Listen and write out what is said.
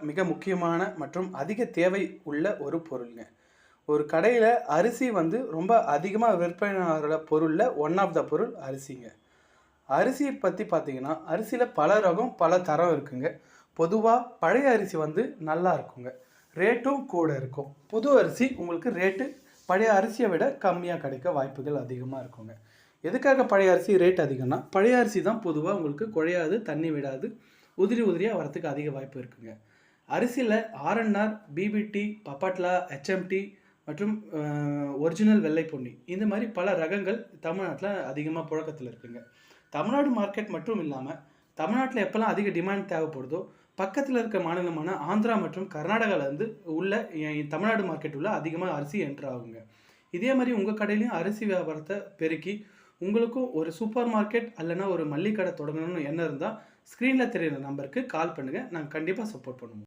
மிக முக்கியமான மற்றும் அதிக தேவை உள்ள ஒரு பொருளுங்க. ஒரு கடையில அரிசி வந்து ரொம்ப அதிகமா விற்பனை ஆகுற பொருள்ல ஒன் ஆஃப் த பொருள் அரிசிங்க. அரிசிய பத்தி பார்த்தீங்கன்னா, அரிசியில பல ரகம், பல தரம் இருக்குங்க. பொதுவா பழைய அரிசி வந்து நல்லா இருக்குங்க. ரேட்டும் கூட இருக்கும். புது அரிசி உங்களுக்கு ரேட்டு பழைய அரிசிய விட கம்மியா கிடைக்க வாய்ப்புகள் அதிகமா இருக்குங்க. எதுக்காக பழைய அரிசி ரேட் அதிகம்னா, பழைய அரிசி தான் பொதுவா உங்களுக்கு குழையாது, தண்ணி விடாது, உதிரி உதிரியா வரதுக்கு அதிக வாய்ப்பு இருக்குங்க. அரிசியில ஆர்.என்.ஆர், பிபிடி, பப்பாட்லா, ஹெச்எம்டி மற்றும் ஒரிஜினல் வெள்ளை பொன்னி இந்த மாரி பல ரகங்கள் தமிழ்நாட்டில அதிகமா புழக்கத்துல இருக்குங்க. தமிழ்நாடு மார்க்கெட் மட்டும் இல்லாம, தமிழ்நாட்டில எப்பலாம் அதிக டிமாண்ட் தேவைப்படுதோ, பக்கத்துல இருக்க மாநிலமான ஆந்திரா மற்றும் கர்நாடகாலருந்து உள்ள தமிழ்நாடு மார்க்கெட் உள்ள அதிகமா அரிசி என்டர் ஆகுங்க. இதே மாரி உங்க கடையிலயும் அரிசி வியாபாரத்த பெருக்கி, உங்களுக்கும் ஒரு சூப்பர் மார்க்கெட் அல்லன்னா ஒரு மல்லிகை கடை தொடங்கணும்னு எண்ணம் இருந்தா, ஸ்க்ரீன்ல தெரியிற நம்பருக்கு கால் பண்ணுங்க. நாங்க கண்டிப்பா சப்போர்ட் பண்ணுவோம்.